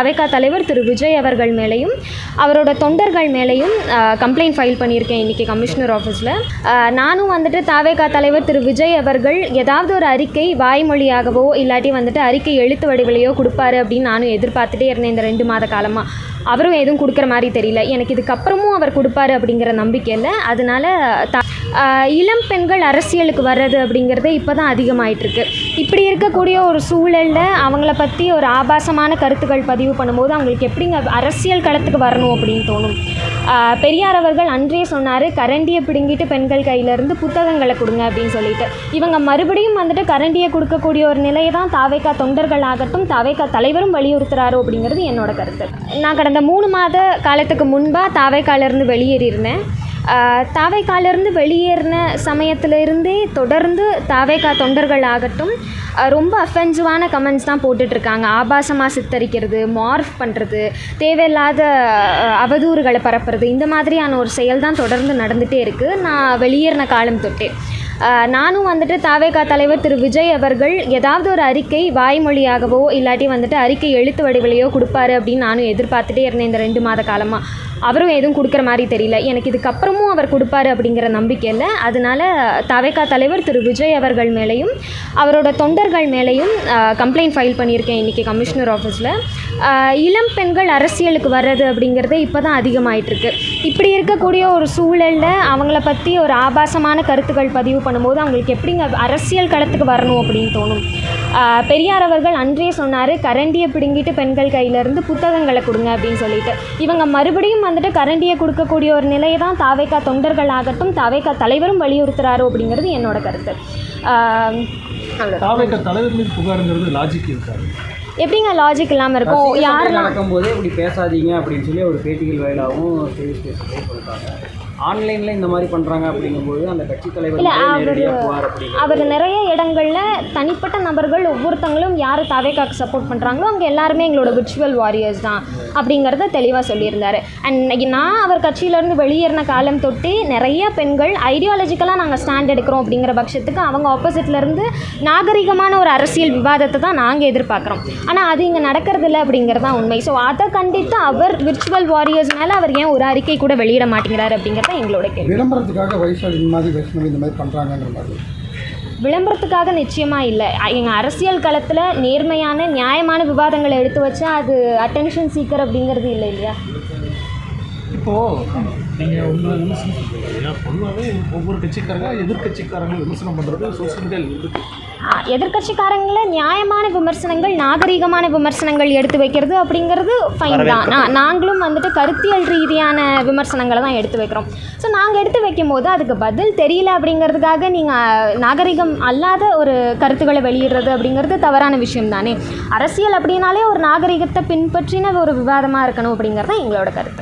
தவேகா தலைவர் திரு விஜய் அவர்கள் மேலேயும் அவரோட தொண்டர்கள் மேலேயும் கம்ப்ளைண்ட் ஃபைல் பண்ணியிருக்கேன் இன்றைக்கி கமிஷனர் ஆஃபீஸில். நானும் வந்துட்டு தவேகா தலைவர் திரு விஜய் அவர்கள் ஏதாவது ஒரு அறிக்கை வாய்மொழியாகவோ இல்லாட்டி வந்துட்டு அறிக்கை எழுத்து வடிவிலையோ கொடுப்பாரு அப்படின்னு நானும் எதிர்பார்த்துட்டே இருந்தேன் இந்த 2 மாத காலமாக. அவரும் எதுவும் கொடுக்குற மாதிரி தெரியல. எனக்கு இதுக்கப்புறமும் அவர் கொடுப்பாரு அப்படிங்கிற நம்பிக்கை இல்லை. அதனால இளம் பெண்கள் அரசியலுக்கு வர்றது அப்படிங்கிறது இப்போ தான் அதிகமாகிட்டுருக்கு. இப்படி இருக்கக்கூடிய ஒரு சூழலில் அவங்கள பற்றி ஒரு ஆபாசமான கருத்துக்கள் பதிவு பண்ணும்போது அவங்களுக்கு எப்படிங்க அரசியல் களத்துக்கு வரணும் அப்படின்னு தோணும். பெரியார் அவர்கள் அன்றே சொன்னார், கரண்டியை பிடுங்கிட்டு பெண்கள் கையிலேருந்து புத்தகங்களை கொடுங்க அப்படின்னு சொல்லிட்டு. இவங்க மறுபடியும் வந்துட்டு கரண்டியை கொடுக்கக்கூடிய ஒரு நிலையை தான் தவேகா தொண்டர்கள் ஆகட்டும் தவேகா தலைவரும் வலியுறுத்துறாரோ அப்படிங்கிறது என்னோட கருத்து. நான் கடந்த 3 மாத காலத்துக்கு முன்பாக தவேகாலேருந்து வெளியேறியிருந்தேன். தவேகாலேருந்து வெளியேறின சமயத்திலிருந்தே தொடர்ந்து தவேகா தொண்டர்கள் ஆகட்டும் ரொம்ப அஃபென்சிவான கமெண்ட்ஸ் தான் போட்டுட்ருக்காங்க. ஆபாசமாக சித்தரிக்கிறது, மார்ஃப் பண்ணுறது, தேவையில்லாத அவதூறுகளை பரப்புறது, இந்த மாதிரியான ஒரு செயல் தான் தொடர்ந்து நடந்துகிட்டே இருக்குது நான் வெளியேறின காலம் தொட்டே. நானும் வந்துட்டு தவேகா தலைவர் திரு விஜய் அவர்கள் ஏதாவது ஒரு அறிக்கை வாய்மொழியாகவோ இல்லாட்டி வந்துட்டு அறிக்கை எழுத்து வடிவிலையோ கொடுப்பாரு அப்படின்னு நானும் எதிர்பார்த்துட்டே இருந்தேன் இந்த 2 மாத காலமாக. அவரும் எதுவும் கொடுக்குற மாதிரி தெரியல. எனக்கு இதுக்கப்புறமும் அவர் கொடுப்பாரு அப்படிங்கிற நம்பிக்கை இல்லை. அதனால தவேகா தலைவர் திரு விஜய் அவர்கள் மேலேயும் அவரோட தொண்டர்கள் மேலேயும் கம்ப்ளைண்ட் ஃபைல் பண்ணியிருக்கேன் இன்றைக்கி கமிஷனர் ஆஃபீஸில். இளம் பெண்கள் அரசியலுக்கு வர்றது அப்படிங்கிறது இப்போ தான் அதிகமாகிட்டுருக்கு. இப்படி இருக்கக்கூடிய ஒரு சூழலில் அவங்கள பற்றி ஒரு ஆபாசமான கருத்துக்கள் பதிவு பண்ணும்போது அவங்களுக்கு எப்படிங்க அரசியல் களத்துக்கு வரணும் அப்படின்னு தோணும். பெரியார் அவர்கள் அன்றே சொன்னார், கரண்டியை பிடுங்கிட்டு பெண்கள் கையிலேருந்து புத்தகங்களை கொடுங்க அப்படின்னு சொல்லிட்டு. இவங்க மறுபடியும் வந்துட்டு கரண்டியை கொடுக்கக்கூடிய ஒரு நிலையை தான் தவேகா தொண்டர்கள் ஆகட்டும் தவேகா தலைவரும் வலியுறுத்துறாரோ அப்படிங்கிறது என்னோட கருத்து. தவேகா தலைவர் மீது புகாருங்கிறது லாஜிக் இருக்காது. எப்படிங்க லாஜிக் இல்லாமல் இருக்கும்? யாரெல்லாம் நடக்கும்போதே இப்படி பேசாதீங்க அப்படின்னு சொல்லி ஒரு பேட்டிகள் வாயிலாகவும் போலீஸ் ஸ்டேஷன்லேயே சொல்லிட்டாங்க. ஆன்லைனில் இந்த மாதிரி பண்ணுறாங்க அப்படிங்கும்போது அந்த கட்சி தலைவர் அவர் நிறைய இடங்களில் தனிப்பட்ட நபர்கள் ஒவ்வொருத்தங்களும் யார் தவேகாக்கு சப்போர்ட் பண்ணுறாங்களோ அவங்க எல்லாருமே எங்களோட விர்ச்சுவல் வாரியர்ஸ் தான் அப்படிங்கிறத தெளிவாக சொல்லியிருந்தார். அண்ட் நான் அவர் கட்சியிலேருந்து வெளியேறின காலம் தொட்டு நிறைய பெண்கள் ஐடியாலஜிக்கலாக நாங்கள் ஸ்டாண்ட் எடுக்கிறோம் அப்படிங்கிற பட்சத்துக்கு அவங்க ஆப்போசிட்லேருந்து நாகரிகமான ஒரு அரசியல் விவாதத்தை தான் நாங்கள் எதிர்பார்க்குறோம். ஆனால் அது இங்கே நடக்கிறதில்ல அப்படிங்கிறது தான் உண்மை. ஸோ அதை கண்டித்து அவர் விர்ச்சுவல் வாரியர்ஸ் மேலே அவர் ஏன் ஒரு அறிக்கை கூட வெளியிட மாட்டேங்கிறார் அப்படிங்கிறது எங்களோட கேள்வி. விளம்பரத்துக்காக வைசாலி இந்த மாதிரி பண்ணுறாங்கிற மாதிரி விளம்பரத்துக்காக நிச்சயமாக இல்லை. எங்கள் அரசியல் களத்தில் நேர்மையான நியாயமான விவாதங்களை எடுத்து வச்சா அது அட்டென்ஷன் சீக்கர் அப்படிங்கிறது இல்லை இல்லையா? இப்போது நீங்கள் உங்களை விமர்சனம் பண்ணுறீங்க. பொதுவாகவே ஒவ்வொரு கட்சிக்காரங்க எதிர்கட்சிக்காரங்க விமர்சனம் பண்ணுறது சோசியல் மீடியாவில் இருக்குது. எதிர்கட்சிக்காரங்கள நியாயமான விமர்சனங்கள் நாகரீகமான விமர்சனங்கள் எடுத்து வைக்கிறது அப்படிங்கிறது ஃபைன் தான். நாங்களும் வந்துட்டு கருத்தியல் ரீதியான விமர்சனங்களை தான் எடுத்து வைக்கிறோம். ஸோ நாங்கள் எடுத்து வைக்கும் போது அதுக்கு பதில் தெரியல அப்படிங்கிறதுக்காக நீங்கள் நாகரிகம் அல்லாத ஒரு கருத்துக்களை வெளியிடுறது அப்படிங்கிறது தவறான விஷயம் தானே. அரசியல் அப்படின்னாலே ஒரு நாகரிகத்தை பின்பற்றின ஒரு விவாதமாக இருக்கணும் அப்படிங்கிறது தான் எங்களோட கருத்து.